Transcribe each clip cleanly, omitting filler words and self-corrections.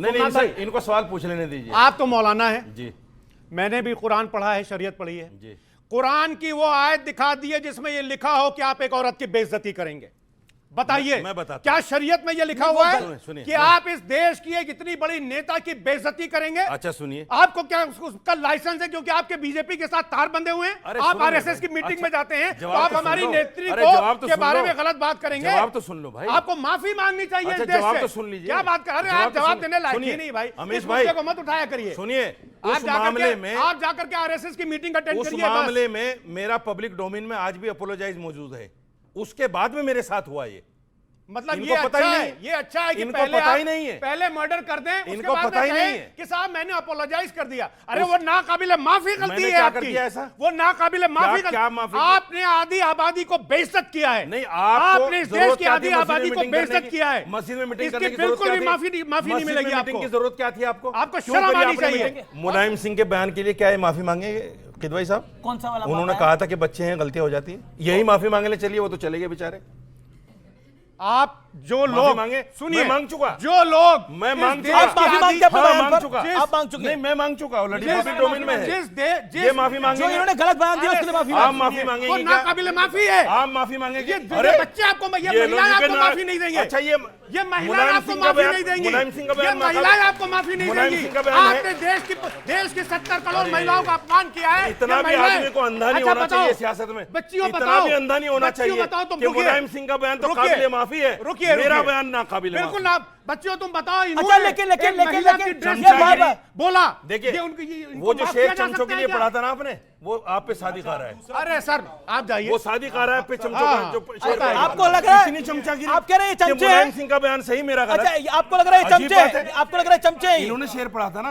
नहीं, इनको सवाल पूछ लेने दीजिए। आप तो मौलाना है जी, मैंने भी कुरान पढ़ा है, शरीयत पढ़ी है जी। कुरान की वो आयत दिखा दी है जिसमें ये लिखा हो कि आप एक औरत की बेइज्जती करेंगे। बताइए, मैं बताता क्या शरीयत में ये लिखा हुआ है सुनिए, कि आप इस देश की एक इतनी बड़ी नेता की बेइज्जती करेंगे? अच्छा सुनिए, आपको क्या उसका लाइसेंस है क्योंकि आपके बीजेपी के साथ तार बंधे हुए हैं? आप आरएसएस की मीटिंग में जाते हैं तो आप हमारी नेत्री के बारे में गलत बात करेंगे? जवाब तो सुन लो भाई, आपको माफी मांगनी चाहिए इस देश जवाब से। तो सुन लीजिए। क्या बात कर रहे हैं आप? जवाब देने लायक ही नहीं भाई। अमीश भाई को मत उठाया करिए। सुनिए, आप उस मामले में आप जाकर के आरएसएस की मीटिंग अटेंड उस करिए। मामले में मेरा पब्लिक डोमेन में आज भी अपोलोजाइज मौजूद है, उसके बाद में मेरे साथ हुआ ये। मतलब इनको ये पता अच्छा ही है, नहीं, ये अच्छा है कि इनको पहले पता ही नहीं है, पहले मर्डर कर दें, उसके इनको बाद पता ही में नहीं कहें है कि साहब मैंने अपोलोजाइज कर दिया। अरे वो नाकाबिले माफी गलती मैंने है क्या कर आपकी, दिया ऐसा? वो नाकाबिले माफी क्या माफी? आपने आधी आबादी को बेइज्जत किया है। नहीं, आपने इस देश की आधी आबादी को बेइज्जत किया है। मस्जिद में मीटिंग इसकी करने की बिल्कुल भी जरूरत क्या थी? माफी नहीं मिलेगी मीटिंग आपको। की जरूरत क्या थी आपको? आपको क्यों शर्म करी आनी आपने चाहिए। मीटिंग? मुलायम सिंह के बयान के लिए क्या ये माफी मांगे किदवाई साहब? कौन सा वाला? उन्होंने कहा था कि बच्चे हैं, गलतियां हो जाती है, यही माफी मांगने ले चलिए, वो तो चले गए बेचारे। आप जो लोग मांगे, सुनिए, मैं मांग चुका, जो लोग मैं मांग इस चुका, देश की आधी- मांग चुका, आप मांग चुके? नहीं मैं मांग चुका, ऑलरेडी पब्लिक डोमेन में है। ये माफी जो मांगेंगे, इन्होंने गलत बयान दिया उसके लिए माफी आप मांगी। माफी मांगेंगे वो क्या? नाकाबिले माफी है। आप माफी मांगेंगे? ये बच्चे आपको, ये महिलाएं आपको माफी नहीं देंगे। अच्छा ये महिलाएं मुलायम आपको सिंह का माफी बयान- नहीं देंगी। मुलायम सिंह का ये बयान महिलाएं आपको माफी नहीं मुलायम देंगी। सिंह का बयान है। आपने देश की 70 करोड़ महिलाओं का अपमान किया है। इतना ये भी महिलाएं- आदमी को अंधा नहीं अच्छा होना बताओ, चाहिए सियासत में, बच्चियों इतना बताओ, भी अंधा नहीं होना बच्चियों चाहिए बताओ तुम कि रुकिए। मुलायम सिंह का बयान तो रुकिए। काबिले माफी है, रुकिए, मेरा रुकिए। बयान ना काबिले बिल्कुल माफी। ना। बच्चियों तुम बताओ, अच्छा, इन्होंने लेकिन एक महिला की ड्रेस ये बार बार- बोला। देखिए, ये इनको वो जो माफ शेर किया जा चमचों सकता के है लिए क्या? पढ़ा था ना आपने, वो आप पे शादी खा रहा है। अरे सर आप जाइए। वो शादी खा रहा है पे चमचों हाँ। का जो शेर अच्छा, पढ़ा आपको था। लग रहा है- इतनी चमचागिरी, आप कह रहे हैं ये कि चमचे मुलायम हैं? सिंह का बयान सही, मेरा गलत। अच्छा, आपको लग रहा है अजीब बात चमचे, है। आपको लग रहा है चमचे हैं ये? इन्होंने शेर पढ़ा था ना,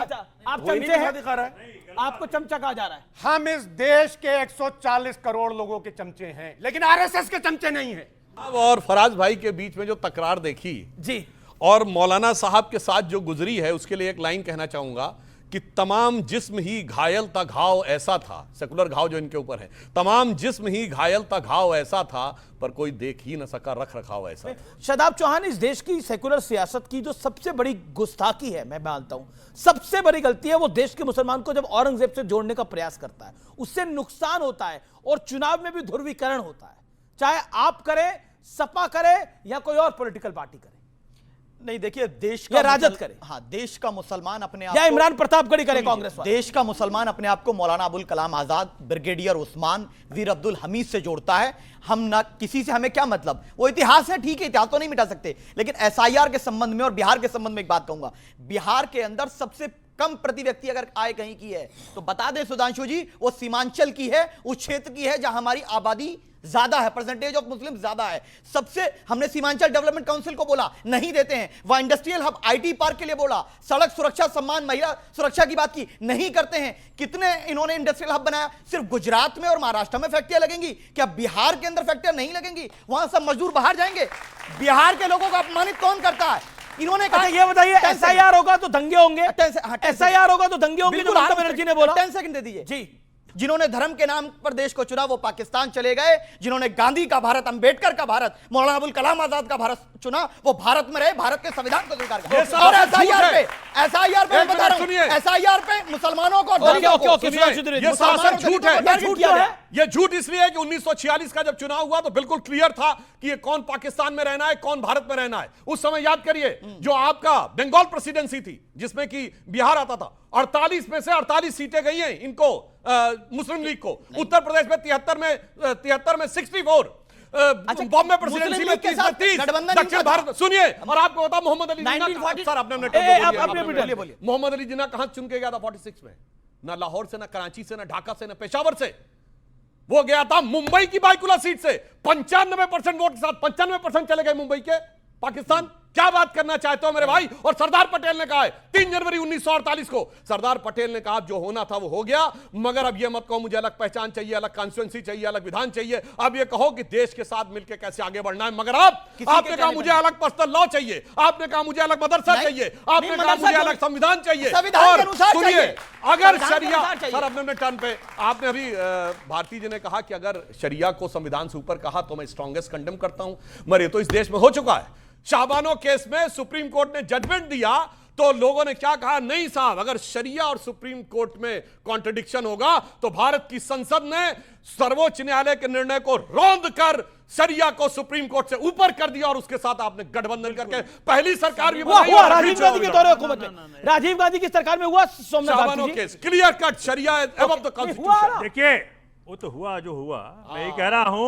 आप वो इन्हीं चमचे पे हैं? शादी खा रहा है। आपको चमचा कहा जा रहा है? हम इस देश के 140 करोड़ लोगों के चमचे हैं, लेकिन आरएसएस के चमचे नहीं हैं। और फराज भाई के बीच में जो तकरार देखी जी, और मौलाना साहब के साथ जो गुजरी है, उसके लिए एक लाइन कहना चाहूंगा कि तमाम जिस्म ही घायल था, घाव ऐसा था, सेकुलर घाव जो इनके ऊपर है, तमाम जिस्म ही घायल था, घाव ऐसा था, पर कोई देख ही न सका रख रखाव ऐसा था। शादाब चौहान, इस देश की सेकुलर सियासत की जो सबसे बड़ी गुस्ताखी है, मैं मानता हूं सबसे बड़ी गलती है, वो देश के मुसलमान को जब औरंगजेब से जोड़ने का प्रयास करता है, उससे नुकसान होता है और चुनाव में भी ध्रुवीकरण होता है, चाहे आप करें, सपा करे या कोई और पॉलिटिकल पार्टी करे। नहीं देखिए, देश का राजद करे, हाँ, देश का मुसलमान अपने आप या को, इमरान प्रतापगढ़ी करे कांग्रेस वाले। देश का मुसलमान अपने आप को मौलाना अबुल कलाम आजाद, ब्रिगेडियर उस्मान, वीर अब्दुल हमीद से जोड़ता है। हम ना किसी से, हमें क्या मतलब, वो इतिहास है, ठीक है, इतिहास तो नहीं मिटा सकते, लेकिन एसआईआर के संबंध में और बिहार के संबंध में एक बात कहूंगा, बिहार के अंदर सबसे कम प्रति व्यक्ति अगर आय कहीं की है तो बता दें सुधांशु जी, वो सीमांचल की है, उस क्षेत्र की है जहां हमारी आबादी ज्यादा है, परसेंटेज ऑफ मुस्लिम ज्यादा है। सबसे हमने सीमांचल डेवलपमेंट काउंसिल को बोला नहीं देते हैं, वह इंडस्ट्रियल हब आईटी पार्क के लिए बोला, सड़क सुरक्षा सम्मान महिला सुरक्षा की बात की, नहीं करते हैं। कितने इन्होंने इंडस्ट्रियल हब बनाया, सिर्फ गुजरात में और महाराष्ट्र में फैक्ट्रियां लगेंगी, क्या बिहार के अंदर फैक्ट्रियां नहीं लगेंगी? वहां सब मजदूर बाहर जाएंगे। बिहार के लोगों को अपमानित कौन करता है? इन्होंने कहा, ये बताइए, एसआईआर होगा तो दंगे होंगे, 10 एसआईआर होगा तो दंगे होंगे, जो ममता बनर्जी ने बोला। 10 सेकंड दे दीजिए जी। जिन्होंने धर्म के नाम पर देश को चुना वो पाकिस्तान चले गए, जिन्होंने गांधी का भारत, अंबेडकर का भारत, मौलाना अबुल कलाम आजाद का भारत चुना वो भारत में रहे, भारत के संविधान को स्वीकार किया। और एसआईआर पे मैं बता रहा हूं, एसआईआर पे मुसलमानों को, ये सरासर झूठ है। झूठ क्यों है? ये झूठ इसलिए है कि 1946 का जब चुनाव हुआ तो बिल्कुल क्लियर था कि ये कौन पाकिस्तान में रहना है, कौन भारत में रहना है। उस समय याद करिए, जो आपका बंगाल प्रेसिडेंसी थी जिसमें कि बिहार आता था, 48 में से 48 सीटें गई हैं इनको, मुस्लिम लीग को। उत्तर प्रदेश में 73 में 64, बॉम्बे प्रेसिडेंसी में 30 में 30, दक्षिण भारत में। सुनिए, और आपको बता मोहम्मद अली जिन्ना, सर आपने बोलिए, मोहम्मद अली जिन्ना कहां चुन के गया था 46 में? ना लाहौर से, ना कराची से, ना ढाका से, ना पेशावर से, वो गया था मुंबई की बायकुला सीट से। 95% वोट के साथ 95% चले गए मुंबई के पाकिस्तान। क्या बात करना चाहते हो मेरे भाई? और सरदार पटेल ने कहा है 3 जनवरी 1948 को, सरदार पटेल ने कहा जो होना था वो हो गया, मगर अब ये मत कहो मुझे अलग पहचान चाहिए, अलग कॉन्स्टिट्यूएंसी चाहिए, अलग विधान चाहिए। अब ये कहो कि देश के साथ मिलकर कैसे आगे बढ़ना है। मगर आपने कहा मुझे अलग पर्सनल लॉ चाहिए, आपने कहा मुझे अलग मदरसा चाहिए, आपने कहा मुझे अलग संविधान चाहिए। और सुनिए, अगर शरिया, सर अपने टर्न पे, आपने अभी भारती जी ने कहा कि अगर शरिया को संविधान से ऊपर कहा तो मैं स्ट्रॉन्गेस्ट कंडेम करता हूं, मगर ये तो इस देश में हो चुका है। शाबानो केस में सुप्रीम कोर्ट ने जजमेंट दिया तो लोगों ने क्या कहा, नहीं साहब, अगर शरिया और सुप्रीम कोर्ट में कॉन्ट्रडिक्शन होगा तो भारत की संसद ने सर्वोच्च न्यायालय के निर्णय को रौंद कर शरिया को सुप्रीम कोर्ट से ऊपर कर दिया और उसके साथ आपने गठबंधन करके पहली सरकार भी हुआ बनाई। हुआ राजीव गांधी के दौरे हुकूमत में, राजीव गांधी की सरकार में हुआ। सोमनाथ केस क्लियर कट, शरिया एबव द कॉन्स्टिट्यूशन। देखिए वो तो हुआ जो हुआ, मैं ये कह रहा हूं